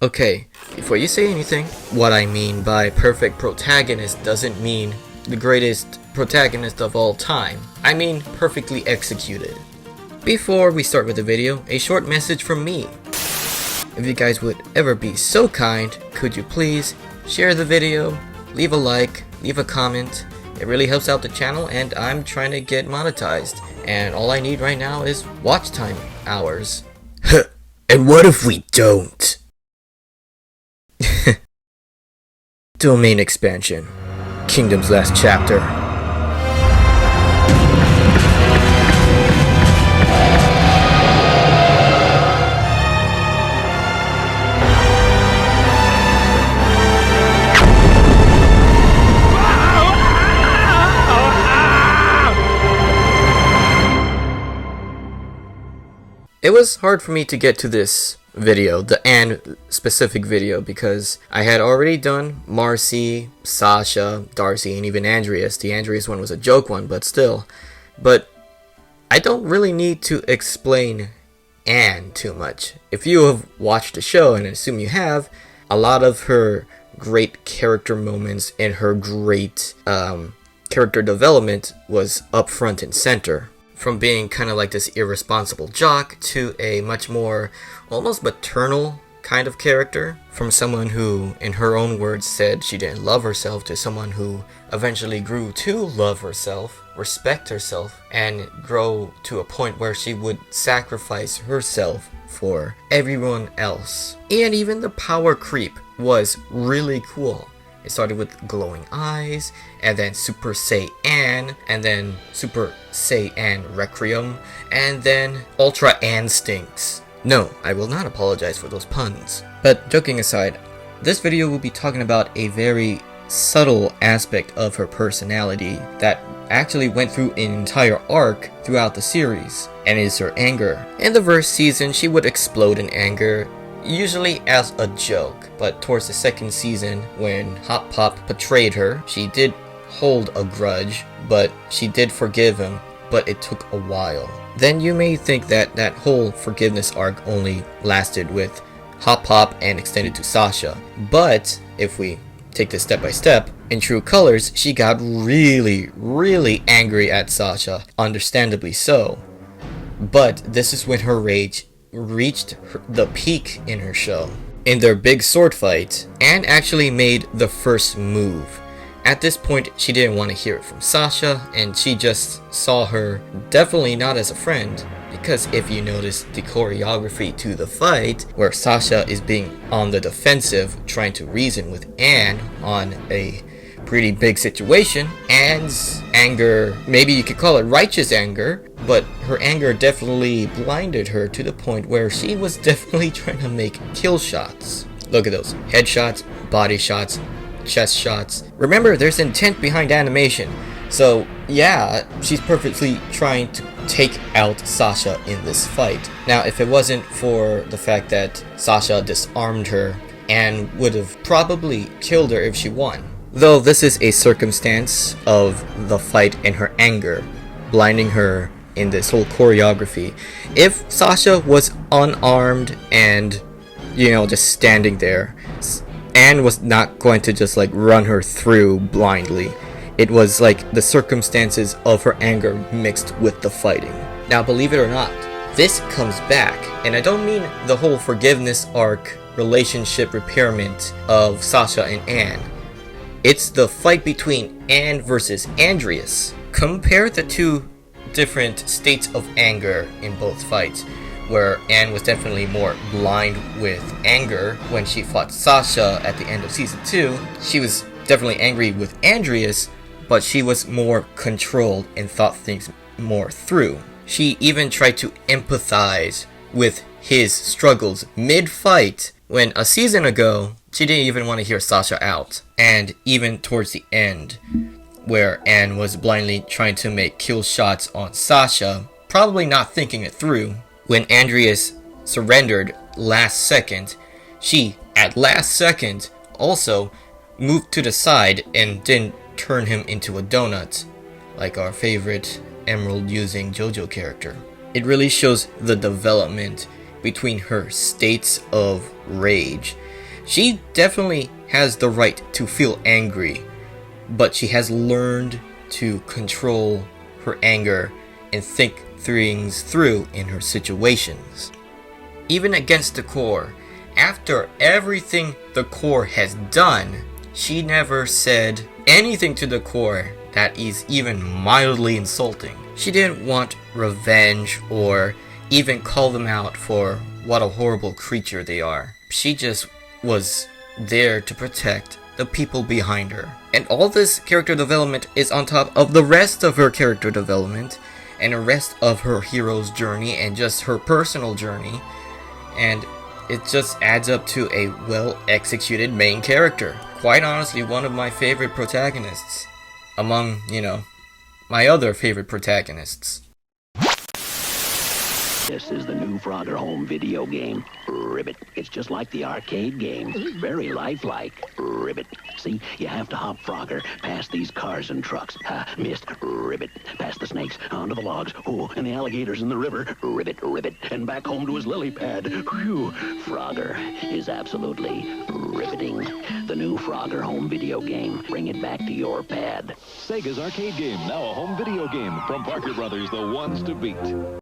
Okay, before you say anything, what I mean by perfect protagonist doesn't mean the greatest protagonist of all time. I mean perfectly executed. Before we start with the video, a short message from me. If you guys would ever be so kind, could you please share the video, leave a like, leave a comment. It really helps out the channel and I'm trying to get monetized. And all I need right now is watch time hours. And what if we don't? Domain expansion. Kingdom's last chapter. It was hard for me to get to this video, the Anne specific video, because I had already done Marcy, Sasha, Darcy, and even Andreas. The Andreas one was a joke one, but still. But I don't really need to explain Anne too much. If you have watched the show, and I assume you have, a lot of her great character moments and her great character development was up front and center. From being kind of like this irresponsible jock to a much more almost maternal kind of character. From someone who, in her own words, said she didn't love herself to someone who eventually grew to love herself, respect herself, and grow to a point where she would sacrifice herself for everyone else. And even the power creep was really cool. It started with glowing eyes, and then Super Saiyan, and then Super Saiyan Requiem, and then Ultra Instincts. No, I will not apologize for those puns. But joking aside, this video will be talking about a very subtle aspect of her personality that actually went through an entire arc throughout the series, and is her anger. In the first season, she would explode in anger, usually as a joke, but towards the second season, when Hop Pop betrayed her, she did hold a grudge, but she did forgive him, but it took a while. Then you may think that that whole forgiveness arc only lasted with Hop Pop and extended to Sasha, but if we take this step by step, in true colors, she got really angry at Sasha, understandably so. But this is when her rage reached the peak in her show. In their big sword fight, Anne actually made the first move. At this point, she didn't want to hear it from Sasha, and she just saw her definitely not as a friend. Because if you notice the choreography to the fight, where Sasha is being on the defensive, trying to reason with Anne on a pretty big situation, Anne's anger, maybe you could call it righteous anger, but her anger definitely blinded her to the point where she was definitely trying to make kill shots. Look at those headshots, body shots, chest shots. Remember, there's intent behind animation, so yeah, she's perfectly trying to take out Sasha in this fight. Now, if it wasn't for the fact that Sasha disarmed her, Anne would have probably killed her if she won. Though this is a circumstance of the fight and her anger, blinding her in this whole choreography. If Sasha was unarmed and, just standing there, Anne was not going to just like run her through blindly. It was like the circumstances of her anger mixed with the fighting. Now, believe it or not, this comes back, and I don't mean the whole forgiveness arc, relationship repairment of Sasha and Anne. It's the fight between Anne versus Andreas. Compare the two different states of anger in both fights, where Anne was definitely more blind with anger when she fought Sasha at the end of season 2. She was definitely angry with Andreas, but she was more controlled and thought things more through. She even tried to empathize with his struggles mid-fight, when a season ago, she didn't even want to hear Sasha out. And even towards the end, where Anne was blindly trying to make kill shots on Sasha, probably not thinking it through, when Andreas surrendered last second, she, at last second, also moved to the side and didn't turn him into a donut, like our favorite Emerald using JoJo character. It really shows the development between her states of rage. She definitely has the right to feel angry, but she has learned to control her anger and think things through in her situations. Even against the core, after everything the core has done, she never said anything to the core that is even mildly insulting. She didn't want revenge or even call them out for what a horrible creature they are. She just was there to protect the people behind her. And all this character development is on top of the rest of her character development and the rest of her hero's journey and just her personal journey. And it just adds up to a well-executed main character. Quite honestly, one of my favorite protagonists among, my other favorite protagonists. This is the new Frogger home video game, Ribbit. It's just like the arcade game, very lifelike, Ribbit. See, you have to hop Frogger past these cars and trucks. Missed, Ribbit. Past the snakes, onto the logs, and the alligators in the river, Ribbit, Ribbit. And back home to his lily pad. Whew. Frogger is absolutely riveting. The new Frogger home video game. Bring it back to your pad. Sega's arcade game, now a home video game from Parker Brothers, the ones to beat.